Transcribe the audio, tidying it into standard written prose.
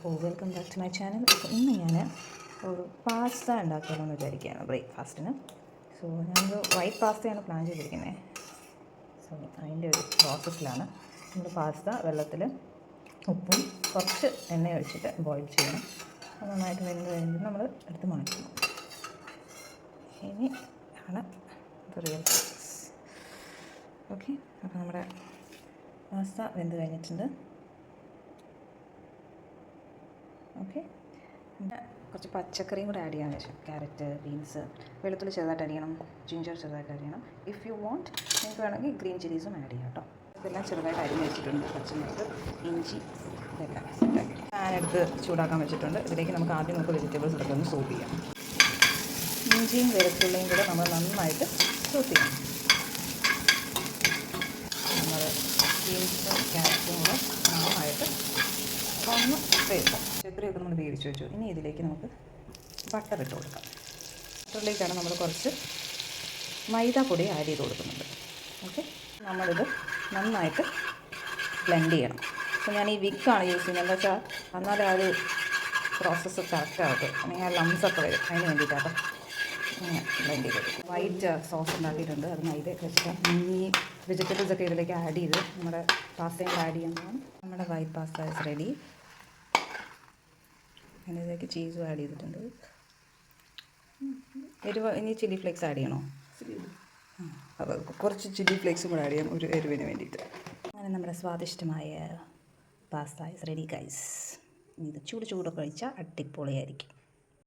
അപ്പോൾ welcome back to my channel. അപ്പോൾ ഇന്ന് ഞാൻ ഒരു പാസ്ത ഉണ്ടാക്കിയാലോന്ന് വിചാരിക്കുകയാണ് ബ്രേക്ക്ഫാസ്റ്റിന്. സോ ഞാനൊരു വൈറ്റ് പാസ്തയാണ് പ്ലാൻ ചെയ്തിരിക്കുന്നത്. സോ അതിൻ്റെ ഒരു പ്രോസസ്സിലാണ്. നമ്മൾ പാസ്ത വെള്ളത്തിൽ ഉപ്പും കുറച്ച് എണ്ണ ഒഴിച്ചിട്ട് ബോയിൽ ചെയ്യണം. അത് നന്നായിട്ട് വെന്ത് കഴിഞ്ഞിട്ട് നമ്മൾ എടുത്ത് മാറ്റണം. ഇനി ആണ് റിയൽ പ്രോസസ്. ഓക്കെ, അപ്പോൾ നമ്മുടെ പാസ്ത വെന്ത് കഴിഞ്ഞിട്ടുണ്ട്. ഓക്കെ, പിന്നെ കുറച്ച് പച്ചക്കറിയും കൂടെ ആഡ് ചെയ്യാൻ വെച്ചു. ക്യാരറ്റ്, ബീൻസ്, വെളുത്തുള്ളി ചെറുതായിട്ട് അരിയണം, ജിഞ്ചർ ചെറുതായിട്ട് അരിയണം. ഇഫ് യു വോണ്ട് നിങ്ങൾക്ക് വേണമെങ്കിൽ ഗ്രീൻ ചില്ലീസും ആഡ് ചെയ്യാം കേട്ടോ. ഇതെല്ലാം ചെറുതായിട്ട് അരിഞ്ഞ് വെച്ചിട്ടുണ്ട്. പച്ചമുളക്, ഇഞ്ചി, ഇതെല്ലാം പാനെടുത്ത് ചൂടാക്കാൻ വെച്ചിട്ടുണ്ട്. ഇതിലേക്ക് നമുക്ക് ആദ്യം വെജിറ്റബിൾസ് ഇതൊക്കെ ഒന്ന് സോപ്പ് ചെയ്യാം. ഇഞ്ചിയും വെളുത്തുള്ളിയും കൂടെ നമ്മൾ നന്നായിട്ട് സോപ്പ് ചെയ്യണം. നമ്മൾ ബീൻസും ക്യാരറ്റും കൂടെ നന്നായിട്ട് ഒന്ന് വേവിക്കാം. പച്ചക്കറിയൊക്കെ നമ്മൾ വേവിച്ച് വെച്ചു. ഇനി ഇതിലേക്ക് നമുക്ക് ബട്ടർ ഇട്ട് കൊടുക്കാം. ബട്ടറിലേക്കാണ് നമ്മൾ കുറച്ച് മൈദാപ്പൊടി ആഡ് ചെയ്ത് കൊടുക്കുന്നുണ്ട്. ഓക്കെ, നമ്മളിത് നന്നായിട്ട് ബ്ലെൻഡ് ചെയ്യണം. അപ്പോൾ ഞാൻ ഈ വിക്കാണ് യൂസ് ചെയ്യുന്നത്. എന്താ വെച്ചാൽ എന്നാലേ ആ ഒരു പ്രോസസ്സ് കറക്റ്റ് ആവട്ടെ, അല്ലെങ്കിൽ ആ ലംസൊക്കെ വരും. അതിന് വേണ്ടിയിട്ടാണ് ഇങ്ങനെ ബ്ലെൻഡ് ചെയ്ത് കൊടുക്കും. വൈറ്റ് സോസ് ഉണ്ടാക്കിയിട്ടുണ്ട്. അത് മൈദയൊക്കെ വെച്ചിട്ട് ഈ വെജിറ്റബിൾസൊക്കെ ഇതിലേക്ക് ആഡ് ചെയ്ത് നമ്മുടെ പാസ്തയിൽ ആഡ് ചെയ്യുന്നതാണ്. നമ്മുടെ വൈറ്റ് പാസ്ത ഇസ് റെഡി. അതിലേക്ക് ചീസും ആഡ് ചെയ്തിട്ടുണ്ട്. ഇനി ചില്ലി ഫ്ലേക്സ് ആഡ് ചെയ്യണോ? അപ്പോൾ കുറച്ച് ചില്ലി ഫ്ലേക്സും കൂടെ ആഡ് ചെയ്യാം, ഒരു എരിവിന് വേണ്ടിയിട്ട്. അങ്ങനെ നമ്മുടെ സ്വാദിഷ്ടമായ പാസ്ത ഇസ് റെഡി ഗൈസ്. ഇത് ചൂടൊക്കെ കഴിച്ചാൽ അടിപൊളിയായിരിക്കും.